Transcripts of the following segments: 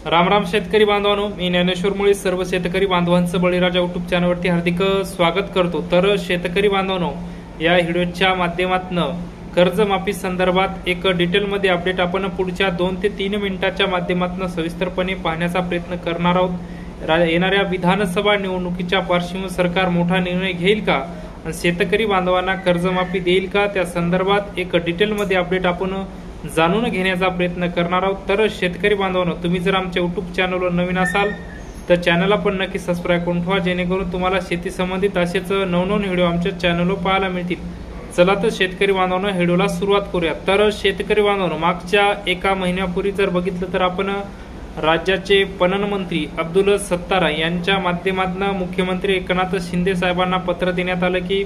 राम राम शेतकरी बांधवांनो, मी ज्ञानेश्वर मुळे सर्व शेतकरी बांधवांचं बळीराजा युट्यूब चॅनलवरती हार्दिक स्वागत करतो। तर शेतकरी बांधवांनो, या व्हिडिओच्या माध्यमातून कर्जमाफी संदर्भात एक डिटेलमध्ये अपडेट आपण पुढच्या 2 ते 3 मिनिटांच्या माध्यमातून सविस्तरपणे पाहण्याचा प्रयत्न करणार आहोत। येणाऱ्या विधानसभा निवडणुकीच्या पार्श्वभूमीवर सरकार मोठा निर्णय घेईल का आणि शेतकरी बांधवांना कर्जमाफी देईल का, त्या संदर्भात एक डिटेलमध्ये अपडेट आपण जाणून घेण्याचा प्रयत्न करणार आहोत। तर शेतकरी बांधवांनो, तुम्ही जर आमच्या YouTube चॅनलवर नवीन असाल तर चॅनलला पण नक्की सबस्क्राइब करून ठेवा, जेणेकरून तुम्हाला शेती संबंधित असेच नवनवीन व्हिडिओ आमच्या चॅनलवर पाहायला मिळतील। चला तर शेतकरी बांधवांनो, व्हिडिओला सुरुवात करूया। तर शेतकरी बांधवांनो, मागच्या एका महिन्यापूर्वी जर बघितलं तर आपण राज्याचे पणन मंत्री अब्दुल सत्तार यांच्या माध्यमातून मुख्यमंत्री एकनाथ शिंदे साहेबांना पत्र देण्यात आलं की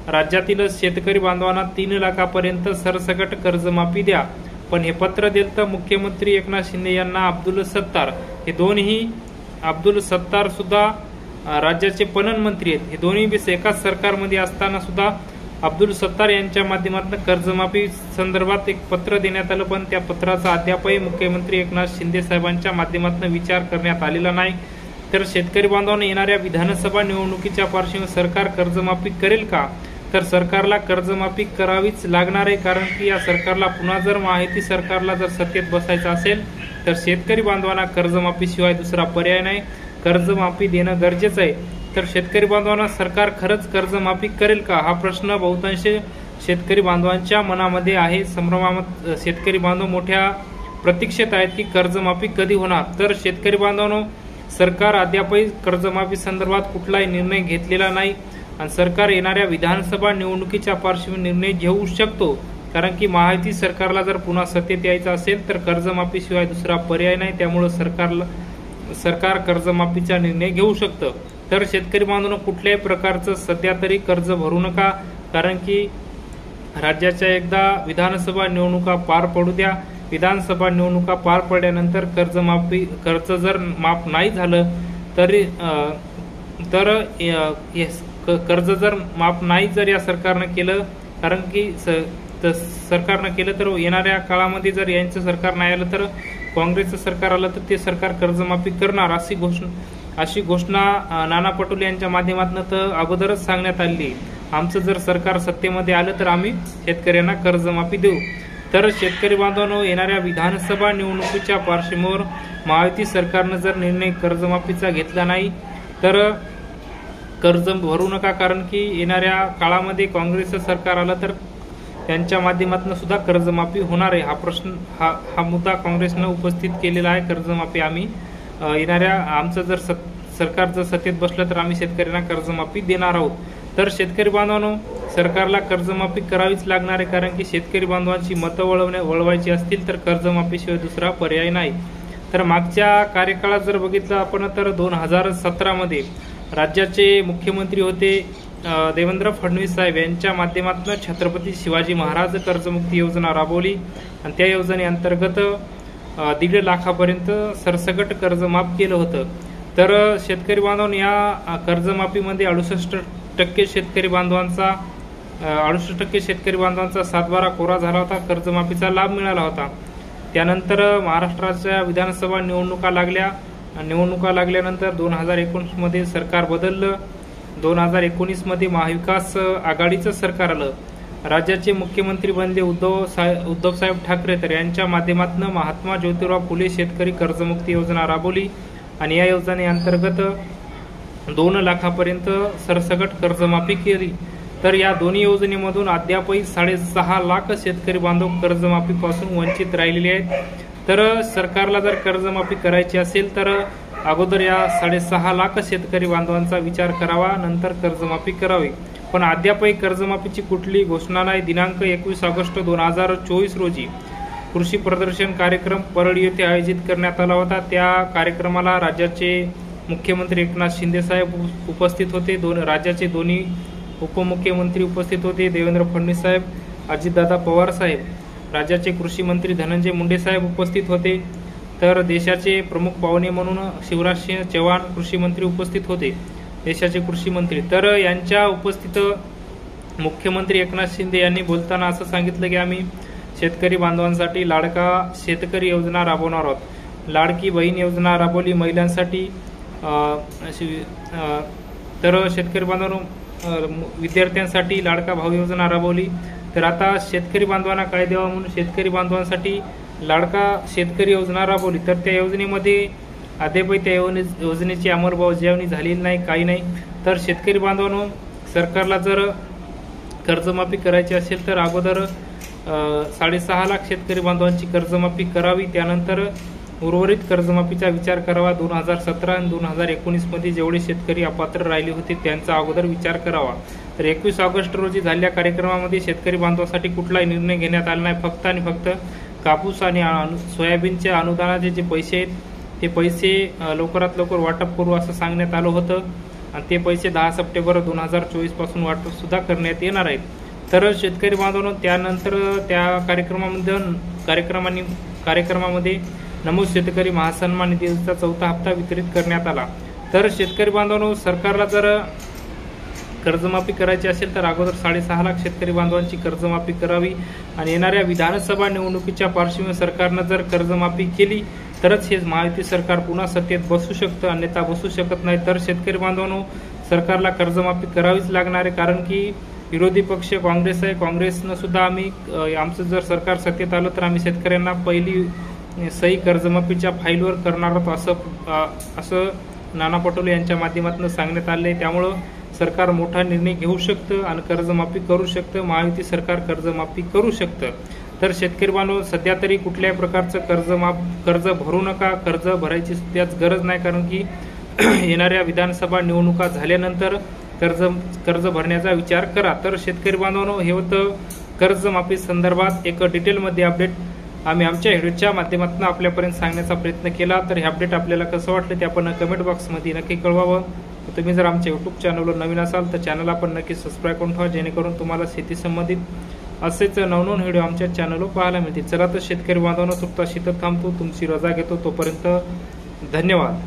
राज्यातील शेतकरी बांधवांना 3 लाखापर्यंत सरसकट कर्जमाफी द्या। पण हे पत्र दिलं तर मुख्यमंत्री एकनाथ शिंदे यांना अब्दुल सत्तार, हे दोन्ही अब्दुल सत्तार सुद्धा राज्याचे पणन मंत्री आहेत, हे दोन्ही एकाच सरकारमध्ये असताना सुद्धा अब्दुल सत्तार यांच्या माध्यमातून कर्जमाफी संदर्भात एक पत्र देण्यात आलं, पण त्या पत्राचा अद्यापही मुख्यमंत्री एकनाथ शिंदे साहेबांच्या माध्यमातून विचार करण्यात आलेला नाही। तर शेतकरी बांधवांना येणाऱ्या विधानसभा निवडणुकीच्या पार्श्वभूमीवर सरकार कर्जमाफी करेल का, तर सरकारला कर्जमाफी करावीच लागणार आहे। कारण की या सरकारला पुन्हा जर महायुती सरकारला जर सत्तेत बसायचं असेल तर शेतकरी बांधवांना कर्जमाफी शिवाय दुसरा पर्याय नाही, कर्जमाफी देणं गरजेचं आहे। तर शेतकरी बांधवांना सरकार खरंच कर्जमाफी करेल का, हा प्रश्न बहुतांश शेतकरी बांधवांच्या मनामध्ये आहे। संभ्रमात शेतकरी बांधव मोठ्या प्रतीक्षेत आहेत की कर्जमाफी कधी होणार। तर शेतकरी बांधवांनो, सरकार अद्यापही कर्जमाफी संदर्भात कुठलाही निर्णय घेतलेला नाही आणि सरकार येणाऱ्या विधानसभा निवडणुकीच्या पार्श्वभूमीवर निर्णय घेऊ शकतो। कारण की महायुती सरकारला जर पुन्हा सत्तेत यायचं असेल तर कर्जमाफी शिवाय दुसरा पर्याय नाही, त्यामुळे सरकार कर्जमाफीचा निर्णय घेऊ शकतं। तर शेतकरी बांधवांनो, कुठल्याही प्रकारचं सध्या तरी कर्ज भरू नका, कारण की राज्याच्या एकदा विधानसभा निवडणुका पार पडू द्या। विधानसभा निवडणुका पार पडल्यानंतर कर्ज जर माफ नाही झालं कर्ज जर माफ नाही जर या सरकारनं केलं, कारण की सरकारनं केलं तर येणाऱ्या काळामध्ये जर यांचं सरकार नाही आलं तर काँग्रेसचं सरकार आलं तर ते सरकार कर्जमाफी करणार, अशी घोषणा नाना पटोले यांच्या माध्यमातून तर अगोदरच सांगण्यात आली। आमचं जर सरकार सत्तेमध्ये आलं तर आम्ही शेतकऱ्यांना कर्जमाफी देऊ। तर शेतकरी बांधवांनो, येणाऱ्या विधानसभा निवडणुकीच्या पार्श्वभूमीवर महायुती सरकारनं जर निर्णय कर्जमाफीचा घेतला नाही तर कर्ज भरू नका, कारण की येणाऱ्या काळामध्ये काँग्रेसचं सरकार आलं तर त्यांच्या माध्यमातून सुद्धा कर्जमाफी होणार आहे। हा प्रश्न हा मुद्दा काँग्रेसनं उपस्थित केलेला आहे। कर्जमाफी आम्ही येणाऱ्या आमचं जर सरकार जर सत्तेत बसलं तर आम्ही शेतकऱ्यांना कर्जमाफी देणार आहोत। तर शेतकरी बांधवांनो, सरकारला कर्जमाफी करावीच लागणार आहे, कारण की शेतकरी बांधवांची मतं वळवायची असतील तर कर्जमाफीशिवाय दुसरा पर्याय नाही। तर मागच्या कार्यकाळात जर बघितलं आपण तर 2017 मध्ये राज्याचे मुख्यमंत्री होते देवेंद्र फडणवीस साहेब यांच्या माध्यमातून छत्रपती शिवाजी महाराज कर्जमुक्ती योजना राबवली आणि त्या योजनेअंतर्गत 1.5 लाखापर्यंत सरसकट कर्ज माफ केलं होतं। तर शेतकरी बांधवांनो, या कर्जमाफीमध्ये 68% शेतकरी बांधवांचा 7/12 कोरा झाला होता, कर्जमाफीचा लाभ मिळाला होता। त्यानंतर महाराष्ट्राच्या विधानसभा निवडणुका लागल्यानंतर 2019 मध्ये सरकार बदललं। 2019 मध्ये महाविकास आघाडीचं सरकार आलं, राज्याचे मुख्यमंत्री बनले उद्धवसाहेब ठाकरे। तर यांच्या माध्यमातून महात्मा ज्योतिराव फुले शेतकरी कर्जमुक्ती योजना राबवली आणि या योजनेअंतर्गत 2 लाखापर्यंत सरसकट कर्जमाफी केली। तर या दोन्ही योजनेमधून अद्यापही 6.5 लाख शेतकरी बांधव कर्जमाफीपासून वंचित राहिलेले आहेत। तर सरकारला जर कर्जमाफी करायची असेल तर अगोदर या 6.5 लाख शेतकरी बांधवांचा विचार करावा, नंतर कर्जमाफी करावी। पण अद्यापही कर्जमाफीची कुठली घोषणा नाही। दिनांक 21 ऑगस्ट 2024 रोजी कृषी प्रदर्शन कार्यक्रम परळी येथे आयोजित करण्यात आला होता। त्या कार्यक्रमाला राज्याचे मुख्यमंत्री एकनाथ शिंदे साहेब उपस्थित होते, राज्याचे दोन्ही उपमुख्यमंत्री उपस्थित होते, देवेंद्र फडणवीस साहेब, अजितदादा पवार साहेब, राज्याचे कृषी मंत्री धनंजय मुंडे साहेब उपस्थित होते। तर देशाचे प्रमुख पाहुणे म्हणून शिवराज सिंह चौहान कृषी मंत्री उपस्थित होते, देशाचे कृषी मंत्री। तर यांच्या उपस्थित मुख्यमंत्री एकनाथ शिंदे यांनी बोलताना असं सांगितलं की आम्ही शेतकरी बांधवांसाठी लाडका शेतकरी योजना राबवणार आहोत। लाडकी बहीण योजना राबवली महिलांसाठी. तर शेतकरी बांधवांनो, विद्यार्थ्यांसाठी लाडका भाऊ योजना राबवली. तर आता शेतकरी बांधवांना काय द्यावं म्हणून शेतकरी बांधवांसाठी लाडका शेतकरी योजना राबवली. तर त्या योजनेमध्ये अद्यापही त्या योजनेची अंमलबजावणी झालेली नाही, काही नाही. तर शेतकरी बांधवांनो, सरकारला जर कर्जमाफी करायची असेल तर अगोदर 6.5 लाख शेतकरी बांधवांची कर्जमाफी करावी. त्यानंतर उर्वरित कर्जमाफीचा विचार करावा. 2017 आणि 2019 मध्ये जेवढे शेतकरी अपात्र राहिले होते त्यांचा अगोदर विचार करावा. तर 21 ऑगस्ट रोजी झालेल्या कार्यक्रमामध्ये शेतकरी बांधवांसाठी कुठलाही निर्णय घेण्यात आला नाही. फक्त आणि फक्त कापूस आणि सोयाबीनच्या अनुदानाचे जे पैसे आहेत ते पैसे लवकरात लवकर वाटप करू असं सांगण्यात आलं होतं आणि ते पैसे 10 सप्टेंबर 2024 पासून वाटप सुद्धा करण्यात येणार आहेत. तर शेतकरी बांधवांनो, त्यानंतर त्या कार्यक्रमामध्ये नमो शेतकरी महासन्मान निधीचा 4था हप्ता वितरित करण्यात आला. तर शेतकरी बांधवांनो, सरकारला जर कर्जमाफी करायची असेल तर अगोदर 6.5 लाख शेतकरी बांधवांची कर्जमाफी करावी आणि येणाऱ्या विधानसभा निवडणुकीच्या पार्श्वभूमीवर सरकारनं जर कर्जमाफी केली तरच हे महायुती सरकार पुन्हा सत्तेत बसू शकतं, अन्यथा बसू शकत नाही. तर शेतकरी बांधवांनो, सरकारला कर्जमाफी करावीच लागणार आहे, कारण की विरोधी पक्ष काँग्रेस आहे. काँग्रेसनं सुद्धा आमचं जर सरकार सत्तेत आलं तर आम्ही शेतकऱ्यांना पहिली सही कर्जमाफीच्या फाईलवर करणार आहोत असं नाना पटोले यांच्या माध्यमातून सांगण्यात आले आहे. त्यामुळं सरकार मोठा निर्णय घेऊ शकतं आणि कर्जमाफी करू शकतं. महायुती सरकार कर्जमाफी करू शकतं. तर शेतकरी बांधव, सध्या तरी कुठल्याही प्रकारचं कर्ज भरू नका. कर्ज भरायची त्याच गरज नाही, कारण की येणाऱ्या विधानसभा निवडणुका झाल्यानंतर कर्ज भरण्याचा विचार करा. तर शेतकरी बांधवांनो, हे होतं कर्जमाफी संदर्भात एक डिटेलमध्ये अपडेट आम्ही आमच्या व्हिडिओच्या माध्यमातून आपल्यापर्यंत सांगण्याचा प्रयत्न केला. तर हे अपडेट आपल्याला कसं वाटलं ते आपण कमेंट बॉक्समध्ये नक्की कळवावं. तुम्ही जर आमच्या यूट्यूब चॅनलवर नवीन असाल तर चॅनलला पण नक्की सबस्क्राईब करून ठेवा, जेणेकरून तुम्हाला शेती संबंधित असेच नवनवीन व्हिडिओ आमच्या चॅनलवर पाहायला मिळतील. चला तर शेतकरी बांधवांनो, सुट्टा शीतत थांबतो, तुमची रजा घेतो. तोपर्यंत धन्यवाद.